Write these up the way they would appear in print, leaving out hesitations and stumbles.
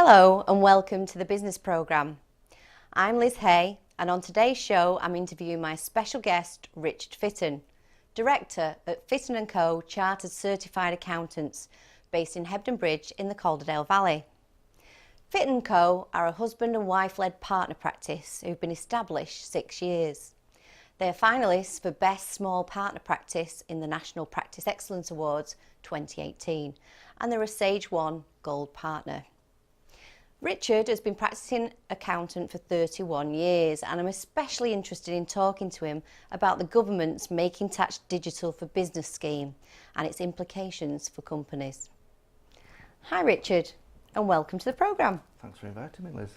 Hello and welcome to the business programme. I'm Liz Hay and on today's show I'm interviewing my special guest Richard Fitton, Director at Fitton Co Chartered Certified Accountants based in Hebden Bridge in the Calderdale Valley. Fitton Co are a husband and wife-led partner practice who've been established 6 years. They are finalists for Best Small Partner Practice in the National Practice Excellence Awards 2018 and they're a Sage 1 Gold Partner. Richard has been practicing accountant for 31 years and I'm especially interested in talking to him about the government's Making Tax Digital for Business scheme and its implications for companies. Hi Richard and welcome to the programme. Thanks for inviting me, Liz.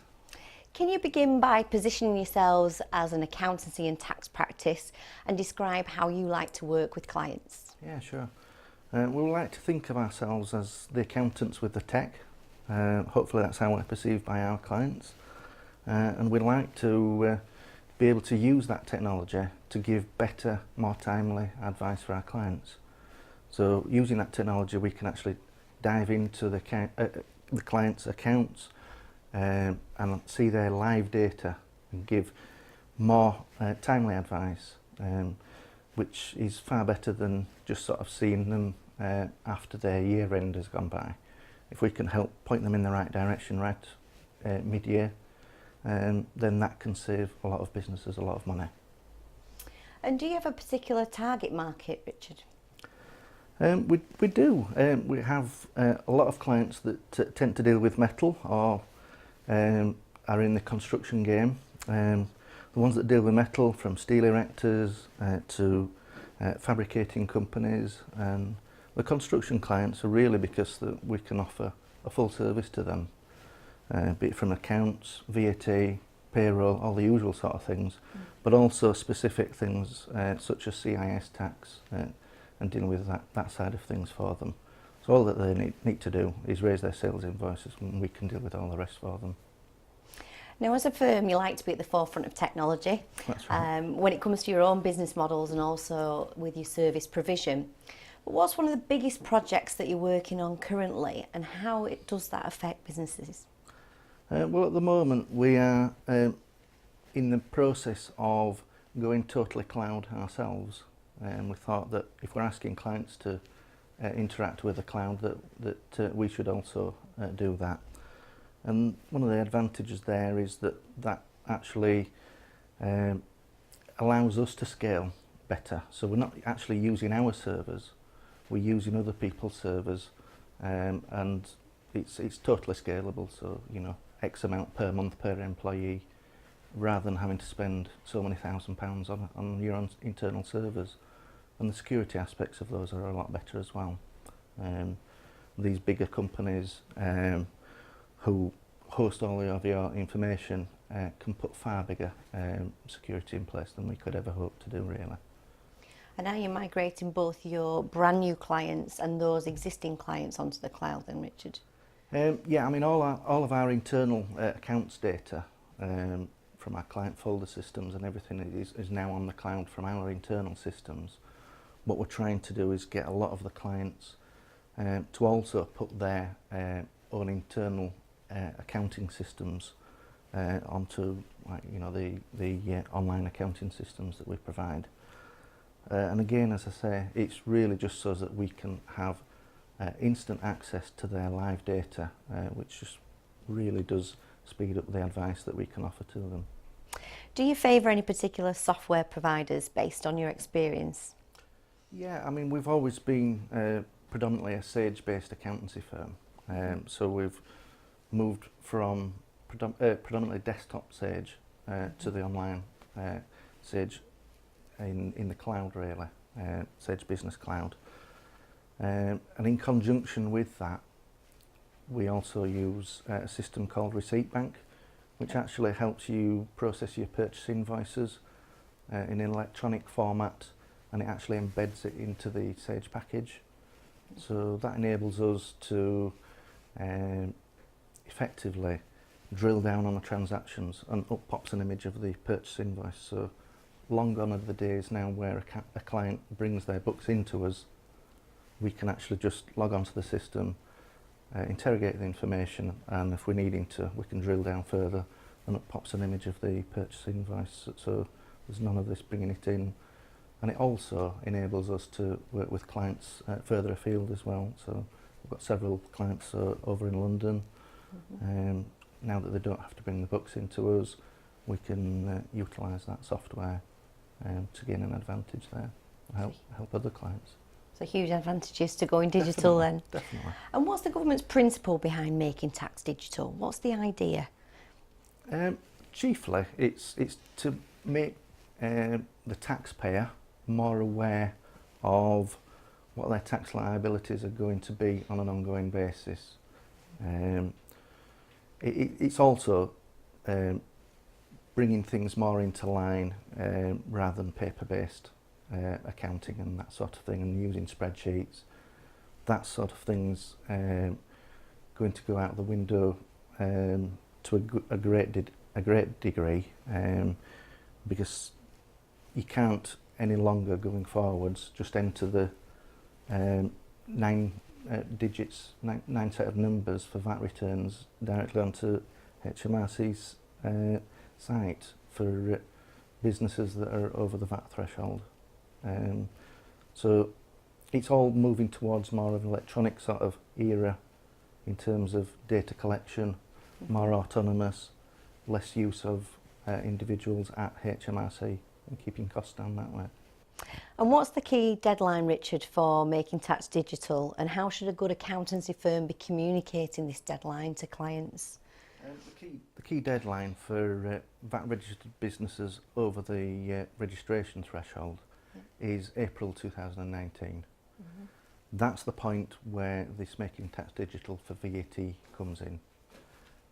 Can you begin by positioning yourselves as an accountancy and tax practice and describe how you like to work with clients? Yeah, sure. We like to think of ourselves as the accountants with the tech. Hopefully that's how we're perceived by our clients, and we like to be able to use that technology to give better, more timely advice for our clients. So using that technology we can actually dive into the client's accounts and see their live data and give more timely advice, which is far better than just sort of seeing them after their year end has gone by. If we can help point them in the right direction right mid-year, then that can save a lot of businesses a lot of money. And do you have a particular target market, Richard? We do. We have a lot of clients that tend to deal with metal or are in the construction game. The ones that deal with metal, from steel erectors to fabricating companies, and the construction clients are really because we can offer a full service to them, be it from accounts, VAT, payroll, all the usual sort of things, but also specific things such as CIS tax and dealing with that side of things for them. So all that they need to do is raise their sales invoices and we can deal with all the rest for them. Now, as a firm, you like to be at the forefront of technology. That's right. When it comes to your own business models and also with your service provision. But what's one of the biggest projects that you're working on currently and how does that affect businesses? Well, at the moment we are in the process of going totally cloud ourselves, and we thought that if we're asking clients to interact with the cloud that we should also do that. And one of the advantages there is that actually allows us to scale better. So we're not actually using our servers, we're using other people's servers, and it's totally scalable. So X amount per month per employee, rather than having to spend so many £1,000s on your own internal servers. And the security aspects of those are a lot better as well. These bigger companies who host all of your information can put far bigger security in place than we could ever hope to do, really. And now you're migrating both your brand new clients and those existing clients onto the cloud then, Richard? Yeah, I mean all of our internal accounts data from our client folder systems and everything is now on the cloud from our internal systems. What we're trying to do is get a lot of the clients to also put their own internal accounting systems onto the online accounting systems that we provide. And again, as I say, it's really just so that we can have instant access to their live data, which just really does speed up the advice that we can offer to them. Do you favour any particular software providers based on your experience? Yeah, I mean we've always been predominantly a Sage-based accountancy firm, so we've moved from predominantly desktop Sage to the online Sage in the cloud, really, Sage Business Cloud. And in conjunction with that, we also use a system called Receipt Bank, which actually helps you process your purchase invoices in an electronic format, and it actually embeds it into the Sage package. So that enables us to effectively drill down on the transactions, and up pops an image of the purchase invoice. So long gone are the days now where a client brings their books into us. We can actually just log onto the system, interrogate the information, and if we're needing to, we can drill down further, and it pops an image of the purchase invoice, so there's none of this bringing it in. And it also enables us to work with clients further afield as well. So we've got several clients over in London. Now that they don't have to bring the books into us, we can utilise that software to gain an advantage there and help other clients. So huge advantages to going digital then. Definitely. And what's the government's principle behind making tax digital? What's the idea? Chiefly, it's to make the taxpayer more aware of what their tax liabilities are going to be on an ongoing basis. It's also bringing things more into line rather than paper-based accounting and that sort of thing, and using spreadsheets. That sort of thing's going to go out the window to a great degree, because you can't any longer going forwards just enter the nine set of numbers for VAT returns directly onto HMRC's site for businesses that are over the VAT threshold. So it's all moving towards more of an electronic sort of era in terms of data collection, more autonomous, less use of individuals at HMRC, and keeping costs down that way. And what's the key deadline, Richard, for making tax digital, and how should a good accountancy firm be communicating this deadline to clients? The key deadline for VAT registered businesses over the registration threshold is April 2019. That's the point where this making tax digital for VAT comes in.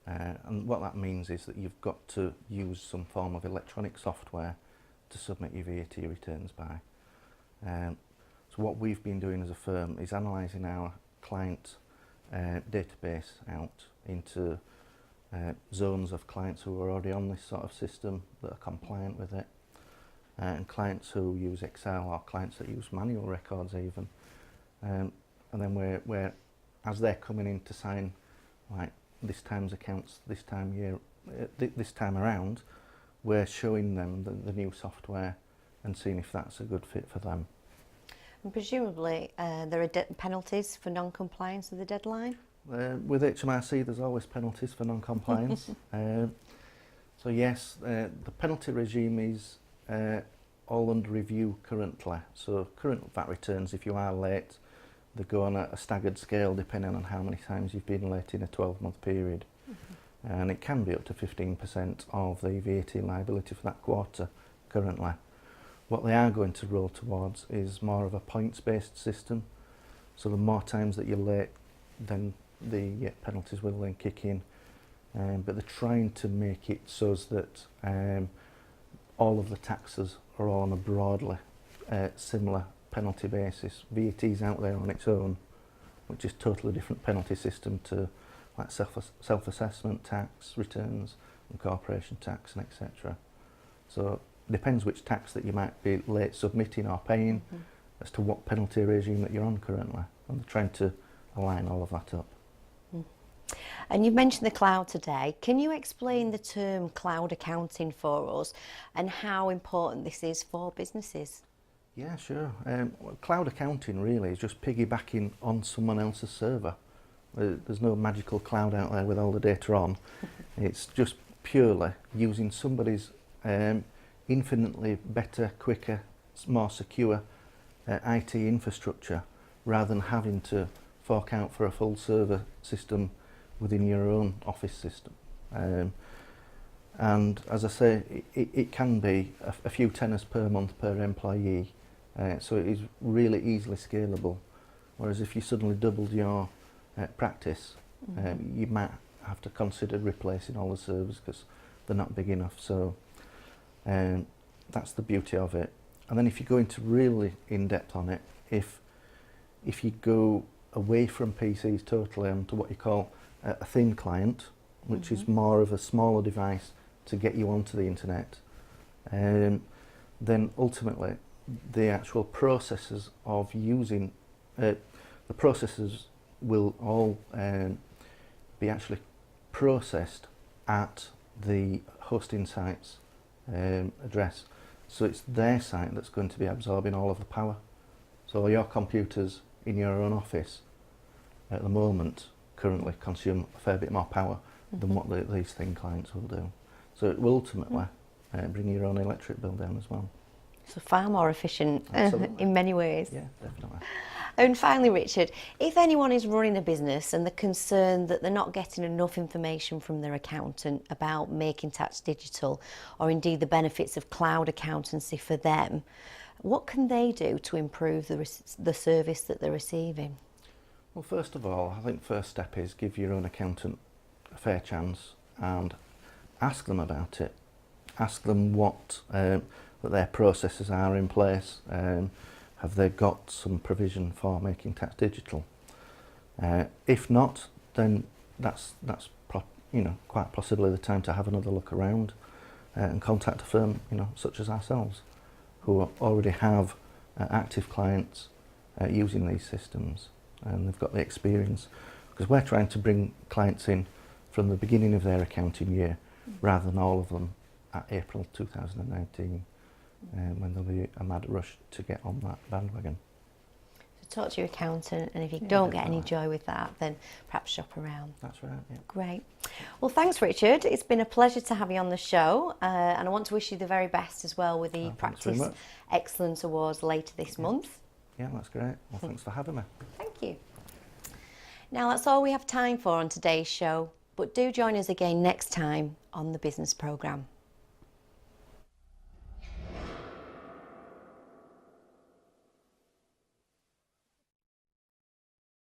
And what that means is that you've got to use some form of electronic software to submit your VAT returns by. So what we've been doing as a firm is analysing our client database out into zones of clients who are already on this sort of system that are compliant with it, and clients who use Excel, or clients that use manual records even. And then we're as they're coming in to sign, like, this time's accounts this time around, we're showing them the new software and seeing if that's a good fit for them. And presumably there are penalties for non-compliance with the deadline? With HMRC there's always penalties for non-compliance. So yes, the penalty regime is all under review currently. So current VAT returns, if you are late, they go on a staggered scale depending on how many times you've been late in a 12-month period. And it can be up to 15% of the VAT liability for that quarter currently. What they are going to roll towards is more of a points-based system. So the more times that you're late, then the penalties will then kick in. But they're trying to make it so that all of the taxes are all on a broadly similar penalty basis. VAT's out there on its own, which is totally different penalty system to like self-assessment tax returns and corporation tax and etc. So it depends which tax that you might be late submitting or paying as to what penalty regime that you're on currently, and they're trying to align all of that up. And you've mentioned the cloud today. Can you explain the term cloud accounting for us and how important this is for businesses? Yeah, sure. Cloud accounting really is just piggybacking on someone else's server. There's no magical cloud out there with all the data on. It's just purely using somebody's infinitely better, quicker, more secure IT infrastructure, rather than having to fork out for a full server system within your own office system. And as I say, it can be a few tenors per month per employee, so it is really easily scalable. Whereas if you suddenly doubled your practice, you might have to consider replacing all the servers because they're not big enough. So that's the beauty of it. And then if you go into really in depth on it, if you go away from PCs totally onto what you call a thin client, which is more of a smaller device to get you onto the internet, then ultimately the actual processes of using the processes will all be actually processed at the hosting site's address. So it's their site that's going to be absorbing all of the power. So your computers in your own office at the moment currently consume a fair bit more power than what these thin clients will do. So it will ultimately bring your own electric bill down as well. So far more efficient in many ways. Yeah, definitely. And finally, Richard, if anyone is running a business and they're concerned that they're not getting enough information from their accountant about making tax digital, or indeed the benefits of cloud accountancy for them, what can they do to improve the service that they're receiving? Well, first of all, I think first step is give your own accountant a fair chance and ask them about it. Ask them what that their processes are in place. Have they got some provision for making tax digital? If not, then that's quite possibly the time to have another look around and contact a firm such as ourselves, who already have active clients using these systems, and they've got the experience, because we're trying to bring clients in from the beginning of their accounting year rather than all of them at April 2019. When there'll be a mad rush to get on that bandwagon. So talk to your accountant, and if you don't get any joy with that, then perhaps shop around. That's right, yeah. Great. Well, thanks, Richard. It's been a pleasure to have you on the show, and I want to wish you the very best as well with the Practice Excellence Awards later this month. Yeah, that's great. Well, thanks for having me. Thank you. Now, that's all we have time for on today's show, but do join us again next time on the Business Programme.